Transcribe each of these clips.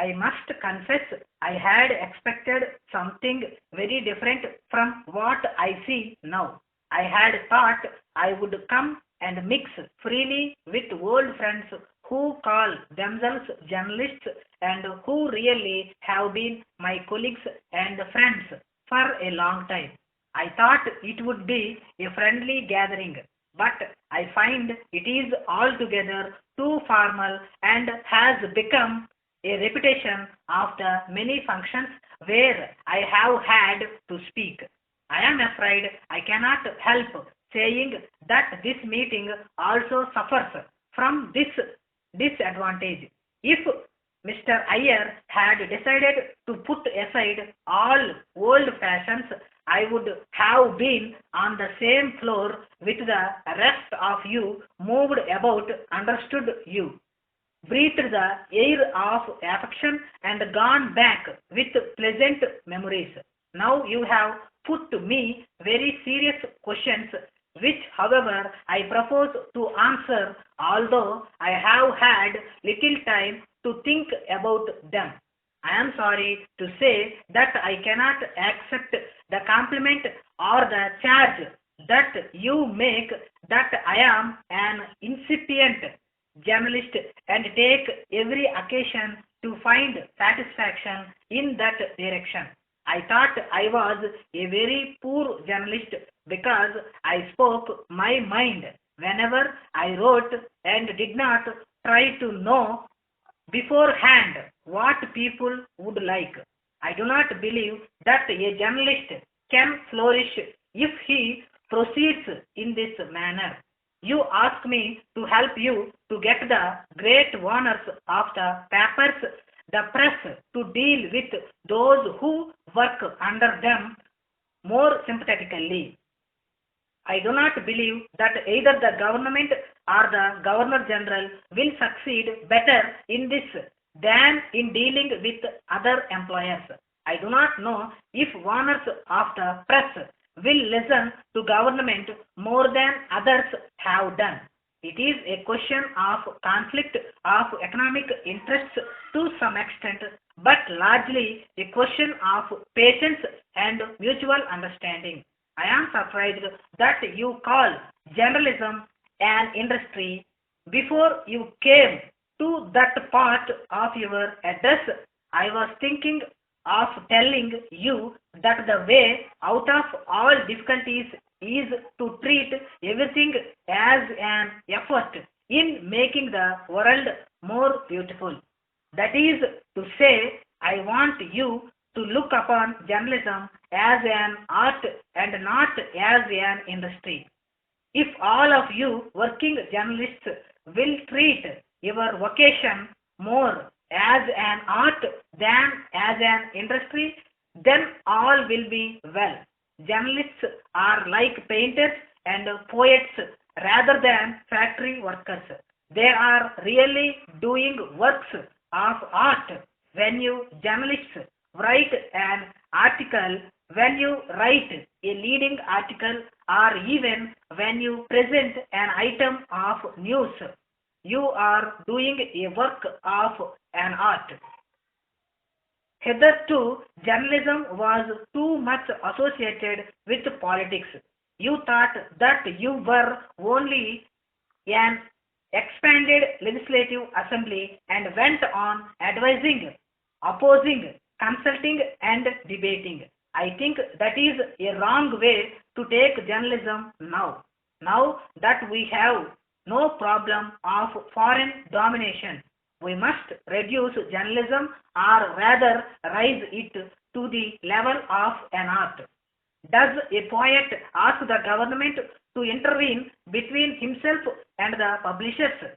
I must confess I had expected something very different from what I see now. I had thought I would come and mix freely with old friends who call themselves journalists and who really have been my colleagues and friends for a long time. I thought it would be a friendly gathering, but I find it is altogether too formal and has become a repetition of the many functions where I have had to speak. I am afraid I cannot help saying that this meeting also suffers from this disadvantage. If Mr. Iyer had decided to put aside all old fashions, I would have been on the same floor with the rest of you, moved about, understood you, breathed the air of affection, and gone back with pleasant memories. Now you have put to me very serious questions, which, however, I propose to answer, although I have had little time to think about them. I am sorry to say that I cannot accept the compliment or the charge that you make that I am an incipient journalist and take every occasion to find satisfaction in that direction. I thought I was a very poor journalist because I spoke my mind whenever I wrote and did not try to know beforehand what people would like. I do not believe that a journalist can flourish if he proceeds in this manner. You ask me to help you to get the great owners of the papers, the press, to deal with those who work under them more sympathetically. I do not believe that either the government or the Governor General will succeed better in this than in dealing with other employers. I do not know if owners of the press will listen to government more than others have done. It is a question of conflict of economic interests to some extent, but largely a question of patience and mutual understanding. I am surprised that you call journalism an industry. Before you came to that part of your address, I was thinking of telling you that the way out of all difficulties is to treat everything as an effort in making the world more beautiful. That is to say, I want you to look upon journalism as an art and not as an industry. If all of you working journalists will treat your vocation more as an art than as an industry, then all will be well. Journalists are like painters and poets rather than factory workers. They are really doing works of art. When you journalists write an article, when you write a leading article, or even when you present an item of news, you are doing a work of an art. Hitherto, journalism was too much associated with politics. You thought that you were only an expanded legislative assembly and went on advising, opposing, consulting, and debating. I think that is a wrong way to take journalism now. Now that we have no problem of foreign domination, we must reduce journalism or rather raise it to the level of an art. Does a poet ask the government to intervene between himself and the publishers?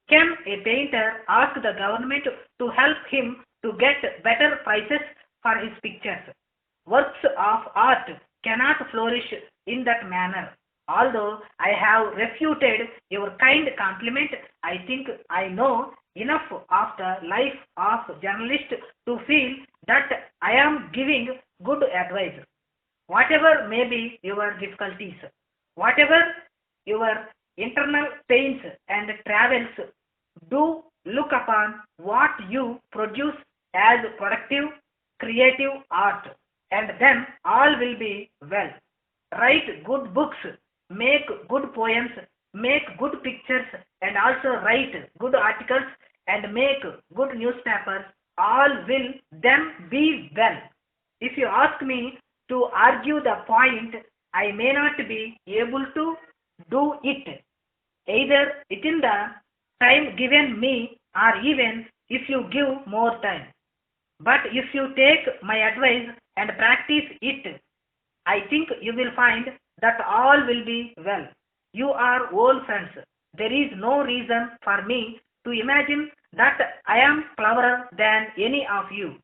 Can a painter ask the government to help him to get better prices for his pictures? Works of art cannot flourish in that manner. Although I have refuted your kind compliment, I think I know enough of the life of journalist to feel that I am giving good advice. Whatever may be your difficulties, whatever your internal pains and travels, do look upon what you produce as productive, creative art, and then all will be well. Write good books, make good poems, make good pictures, and also write good articles and make good newspapers. All will then be well. If you ask me to argue the point, I may not be able to do it either within the time given me or even if you give more time. But if you take my advice and practice it, I think you will find that all will be well. You are old friends. There is no reason for me to imagine that I am cleverer than any of you.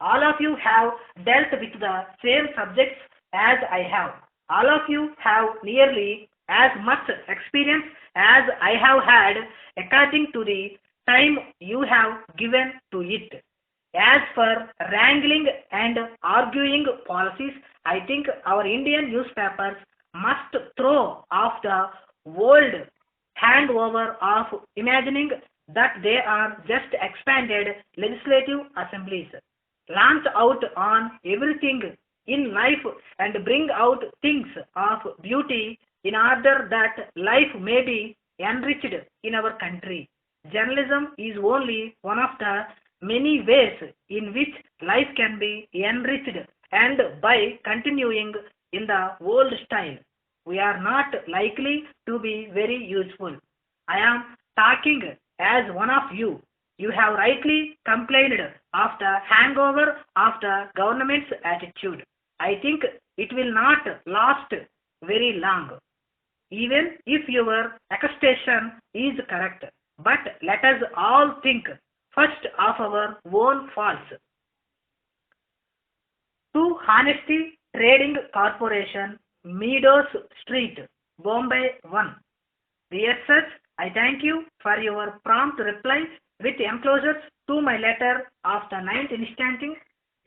All of you have dealt with the same subjects as I have. All of you have nearly as much experience as I have had according to the time you have given to it. As for wrangling and arguing policies, I think our Indian newspapers must throw off the old handover of imagining that they are just expanded legislative assemblies. Launch out on everything in life and bring out things of beauty in order that life may be enriched in our country. Journalism is only one of the many ways in which life can be enriched, and by continuing in the old style, we are not likely to be very useful. I am talking as one of you. You have rightly complained of the hangover of the government's attitude. I think it will not last very long, even if your accusation is correct. But let us all think first of our own faults. To Honesty Trading Corporation, Meadows Street, Bombay 1. Dear Sir, I thank you for your prompt reply with enclosures to my letter of the 9th instant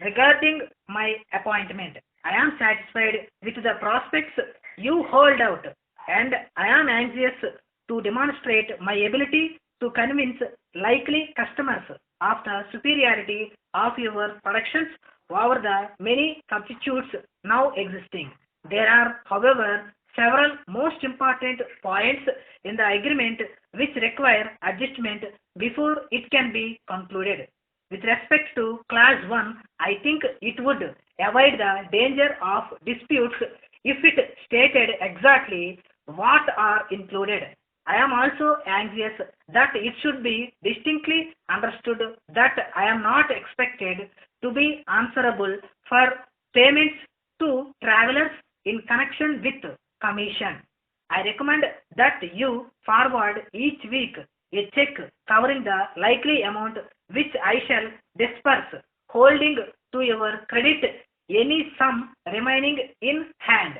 regarding my appointment. I am satisfied with the prospects you hold out, and I am anxious to demonstrate my ability to convince likely customers of the superiority of your productions over the many substitutes now existing. There are, however, several most important points in the agreement which require adjustment before it can be concluded. With respect to Clause 1, I think it would avoid the danger of disputes if it stated exactly what are included. I am also anxious that it should be distinctly understood that I am not expected to be answerable for payments to travelers in connection with commission. I recommend that you forward each week a check covering the likely amount which I shall disperse, holding to your credit any sum remaining in hand.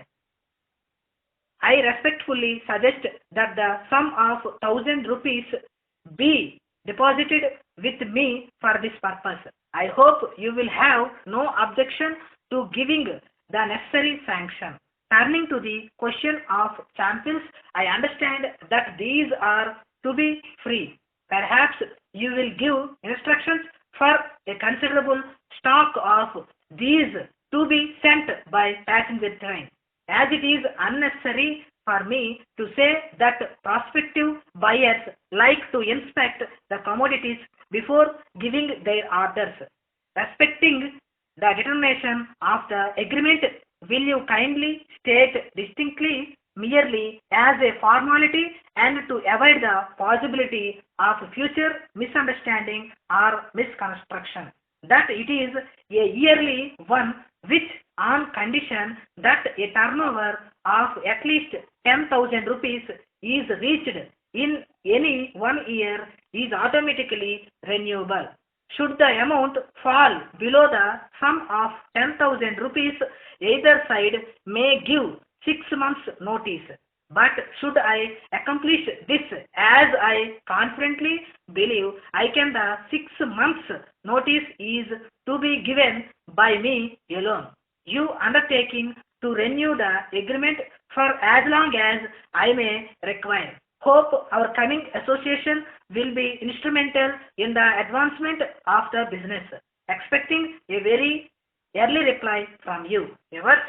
I respectfully suggest that the sum of 1,000 rupees be deposited with me for this purpose. I hope you will have no objection to giving the necessary sanction. Turning to the question of samples, I understand that these are to be free. Perhaps you will give instructions for a considerable stock of these to be sent by passenger train. As it is unnecessary for me to say that prospective buyers like to inspect the commodities before giving their orders. Respecting the determination of the agreement, will you kindly state distinctly, merely as a formality and to avoid the possibility of future misunderstanding or misconstruction, that it is a yearly one which, on condition that a turnover of at least 10,000 rupees is reached in any 1 year, is automatically renewable. Should the amount fall below the sum of 10,000 rupees, either side may give 6 months notice. But should I accomplish this, as I confidently believe I can, the 6 months notice is to be given by me alone. You undertaking to renew the agreement for as long as I may require. Hope our coming association will be instrumental in the advancement of the business. expecting a very early reply from you. Yours,